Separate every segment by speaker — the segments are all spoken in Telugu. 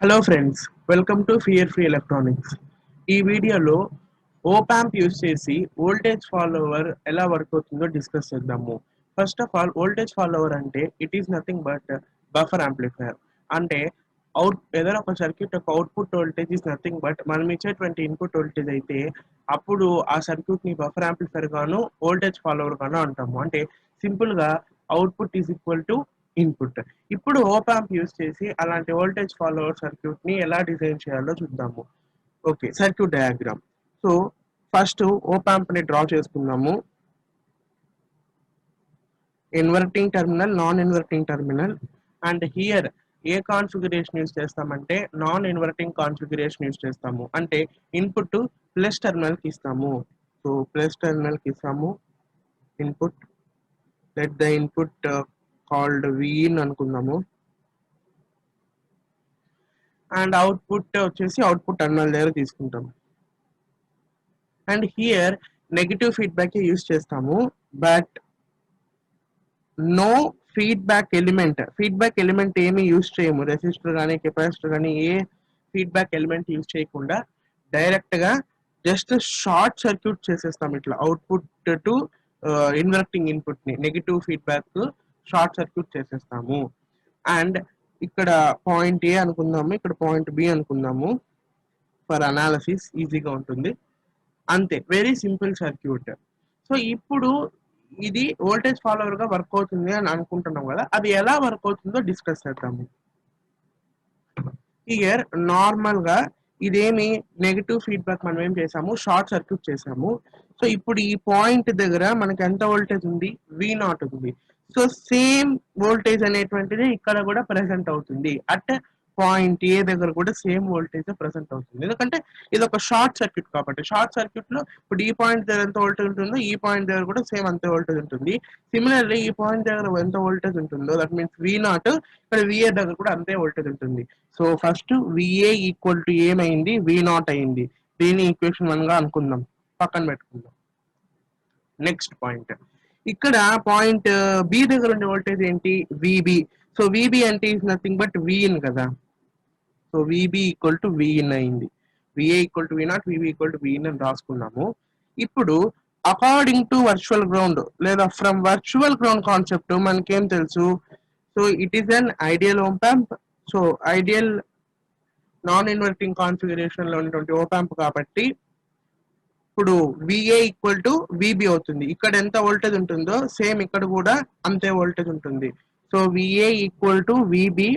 Speaker 1: Hello friends, welcome to fear free electronics. ఈ వీడియోలో ఓపాంప్ యూజ్ చేసి వోల్టేజ్ ఫాలోవర్ ఎలా వర్క్ అవుతుందో డిస్కస్ చేద్దాము. First of all, voltage follower అంటే it is nothing but buffer amplifier. అంటే ఏదైనా ఒక సర్క్యూట్ యొక్క output voltage is nothing but మనం ఇచ్చేటువంటి ఇన్పుట్ వోల్టేజ్ అయితే అప్పుడు ఆ సర్క్యూట్ ని బఫర్ యాంప్లిఫైయర్ గాను వోల్టేజ్ ఫాలోవర్ గాను అంటాము. అంటే సింపుల్ గా output is equal to input. ఇప్పుడు ఓప్ ఆంప్ యూస్ చేసి అలాంటి వోల్టేజ్ ఫాలోవర్ సర్క్యూట్ ని ఎలా డిజైన్ చేయాలో చూద్దాము. Okay, circuit diagram. So first op amp ని డ్రా చేసుకుందాము. Inverting terminal, non inverting terminal. And here ఏ కాన్ఫిగరేషన్ యూస్ చేస్తామంటే నాన్ ఇన్వర్టింగ్ కాన్ఫిగరేషన్ యూస్ చేస్తాము. అంటే ఇన్పుట్ ప్లస్ టెర్మినల్ కి ఇస్తాము. సో ప్లస్ టెర్మినల్ కి ఇస్తాము input. Let the input called Vin అనుకుందాము. అండ్ అవుట్పుట్ వచ్చేసి అవుట్పుట్ టెర్మినల్ దగ్గర తీసుకుంటాం. And here negative feedback use చేస్తాము, బట్ నో ఫీడ్బ్యాక్ ఎలిమెంట్ ఏమి యూస్ చేయము. రెసిస్టర్ కానీ కెపాసిటర్ కానీ ఏ ఫీడ్బ్యాక్ ఎలిమెంట్ యూస్ చేయకుండా డైరెక్ట్ గా జస్ట్ షార్ట్ సర్క్యూట్ చేసేస్తాం. ఇట్లా అవుట్పుట్ టు ఇన్వర్టింగ్ ఇన్పుట్ ని నెగిటివ్ ఫీడ్బ్యాక్ షార్ట్ సర్క్యూట్ చేసేస్తాము. అండ్ ఇక్కడ పాయింట్ ఏ అనుకుందాము, ఇక్కడ పాయింట్ బి అనుకుందాము. ఫర్ అనాలిసిస్ ఈజీగా ఉంటుంది. అంతే, వెరీ సింపుల్ సర్క్యూట్. సో ఇప్పుడు ఇది వోల్టేజ్ ఫాలోవర్ గా వర్క్ అవుతుంది అని అనుకుంటున్నాం కదా, అది ఎలా వర్క్ అవుతుందో డిస్కస్ చేద్దాము. హియర్ నార్మల్ గా ఇదేమి నెగిటివ్ ఫీడ్బ్యాక్ మనం ఏం చేసాము, షార్ట్ సర్క్యూట్ చేసాము. సో ఇప్పుడు ఈ పాయింట్ దగ్గర మనకి ఎంత వోల్టేజ్ ఉంది, వి నాట్ ఉంది. సో సేమ్ వోల్టేజ్ అనేటువంటిది ఇక్కడ కూడా ప్రెసెంట్ అవుతుంది. అట్ పాయింట్ ఏ దగ్గర కూడా సేమ్ వోల్టేజ్ ప్రెసెంట్ అవుతుంది. ఎందుకంటే ఇది ఒక షార్ట్ సర్క్యూట్ కాబట్టి. షార్ట్ సర్క్యూట్ లో ఇప్పుడు ఈ పాయింట్ దగ్గర ఎంత వోల్టేజ్ ఉంటుందో ఈ పాయింట్ దగ్గర కూడా సేమ్ అంతే వోల్టేజ్ ఉంటుంది. సిమిలర్లీ ఈ పాయింట్ దగ్గర ఎంత వోల్టేజ్ ఉంటుందో దట్ మీన్స్ వి నాట్, ఇక్కడ విఏ దగ్గర కూడా అంతే వోల్టేజ్ ఉంటుంది. So first VA equal to ఏమైంది, వి నాట్ అయింది. దీన్ని ఈక్వేషన్ 1 గా అనుకుందాం, పక్కన పెట్టుకుందాం. నెక్స్ట్ పాయింట్, ఇక్కడ పాయింట్ బి దగ్గర ఉండే వోల్టేజ్ ఏంటి, విబి. సో విబి అంటే ఈస్ నథింగ్ బట్ విఇన్ కదా. So VB equal to V in అయింది. VA equal to V naught, VB equal to V in అని రాసుకున్నాము. ఇప్పుడు అకార్డింగ్ టు వర్చువల్ గ్రౌండ్ లేదా ఫ్రమ్ వర్చువల్ గ్రౌండ్ కాన్సెప్ట్ మనకేం తెలుసు, so it is an ideal op amp. So ideal non inverting configuration లో ఉన్నటువంటి ఓప్ ఆంప్ కాబట్టి ఇప్పుడు విఏ ఈక్వల్ టు విబి అవుతుంది. ఇక్కడ ఎంత వోల్టేజ్ ఉంటుందో సేమ్ ఇక్కడ కూడా అంతే వోల్టేజ్ ఉంటుంది. So VA equal to VB.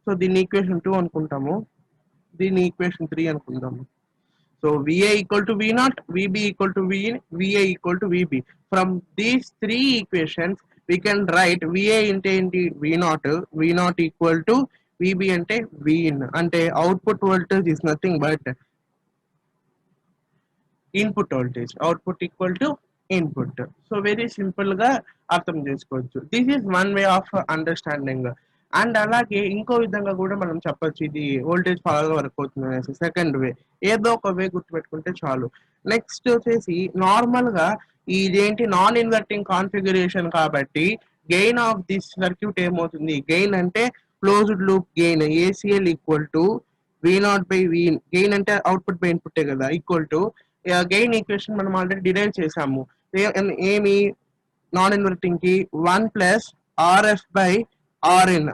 Speaker 1: So దీన్ని ఈక్వేషన్ 2 అనుకుంటాము, దీన్ని ఈక్వేషన్ 3 అనుకుందాము. So VA equal to V naught, VB equal to V in, VA equal to VB. From these three equations, we can write VA into V naught, V naught equal to VB ante V in. Ante output voltage is nothing but input voltage, output equal to input. So very simple గా అర్థం చేసుకోవచ్చు. This is one way of understanding. And అలాగే ఇంకో విధంగా కూడా మనం చెప్పొచ్చు ఇది వోల్టేజ్ ఫాలో వర్క్ అవుతుంది అనేసి. సెకండ్ వే, ఏదో ఒక వే గుర్తుపెట్టుకుంటే చాలు. నెక్స్ట్ వచ్చేసి నార్మల్ గా ఇదేంటి నాన్ ఇన్వర్టింగ్ కాన్ఫిగరేషన్ కాబట్టి గెయిన్ ఆఫ్ దిస్ సర్క్యూట్ ఏమవుతుంది, గెయిన్ అంటే closed loop gain ACL equal to V naught by V. Gain అంటే అవుట్పుట్ బై ఇన్పుట్ కదా, ఈక్వల్ టు గెయిన్ ఈక్వేషన్ మనం ఆల్రెడీ డిరైవ్ చేసాము. ఏమి నాన్ ఇన్వర్టింగ్ కి 1 plus RF by RN.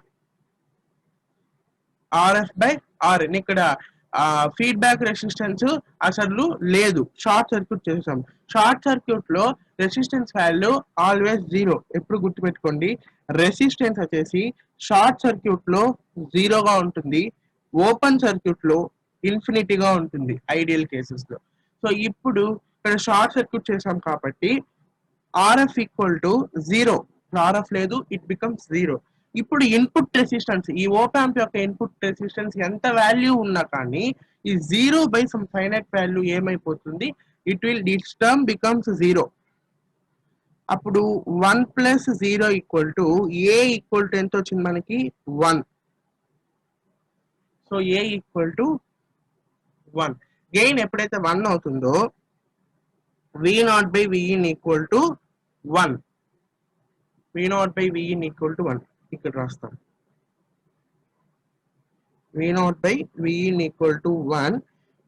Speaker 1: RF by RN. ఇక్కడ ఫీడ్బ్యాక్ రెసిస్టెన్స్ అసలు లేదు, షార్ట్ సర్క్యూట్ చేసాం. షార్ట్ సర్క్యూట్ లో రెసిస్టెన్స్ వాల్యూ ఆల్వేస్ 0. ఎప్పుడు గుర్తుపెట్టుకోండి, రెసిస్టెన్స్ వచ్చేసి షార్ట్ సర్క్యూట్ లో 0గా ఉంటుంది, ఓపెన్ సర్క్యూట్ లో ఇన్ఫినిటీగా ఉంటుంది ఐడియల్ కేసెస్ లో. సో ఇప్పుడు ఇక్కడ షార్ట్ సర్క్యూట్ చేసాం కాబట్టి ఆర్ఎఫ్ ఈక్వల్ టు 0. ఆర్ఎఫ్ లేదు, ఇట్ బికమ్స్ 0. ఇప్పుడు ఇన్పుట్ రెసిస్టెన్స్, ఈ ఓప్ ఆంప్ యొక్క ఇన్పుట్ రెసిస్టెన్స్ ఎంత వాల్యూ ఉన్నా కానీ ఈ 0 బై సమ్ ఫైనైట్ వాల్యూ ఏమైపోతుంది, ఇట్స్ టర్మ్ బికమ్స్ 0. అప్పుడు 1 plus 0 equal to A equal to ఎంత వచ్చింది మనకి, 1. So A equal to 1. Gain ఎప్పుడైతే 1 అవుతుందో V naught by V in equal to 1. V naught by V in equal to 1 ఇక్కడ రాస్తాం. V naught by V in equal to 1,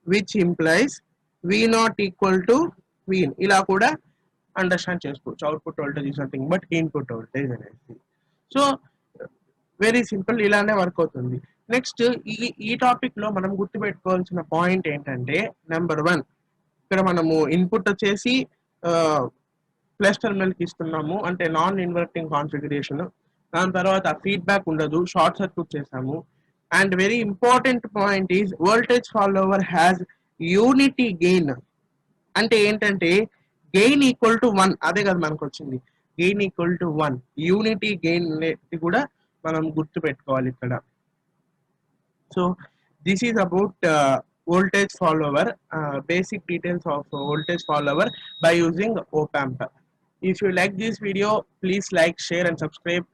Speaker 1: which implies V naught equal to V in. ఇలా కూడా అండర్స్టాండ్ చేసుకోవచ్చు. Output voltage is nothing but input voltage అనేది. సో వెరీ సింపుల్, ఇలానే వర్క్ అవుతుంది. నెక్స్ట్ ఈ టాపిక్ లో మనం గుర్తుపెట్టుకోవాల్సిన పాయింట్ ఏంటంటే, నెంబర్ 1, ఇక్కడ మనము ఇన్పుట్ వచ్చేసి ప్లస్ టెర్మినల్ కి ఇస్తున్నాము, అంటే నాన్ ఇన్వర్టింగ్ కాన్ఫిగరేషన్. దాని తర్వాత ఫీడ్బ్యాక్ ఉండదు, షార్ట్ సర్క్యూట్ చేసాము. And very important point is voltage follower has unity gain. అంటే ఏంటంటే గెయిన్ ఈక్వల్ టు 1, అదే కదా మనకు వచ్చింది, gain equal to 1. Unity gain అనేది కూడా మనం గుర్తు పెట్టుకోవాలి ఇక్కడ. So this is about voltage follower, basic details of voltage follower by using op amp. If you like this video, please like, share and subscribe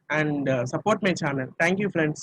Speaker 1: and support my channel. Thank you friends.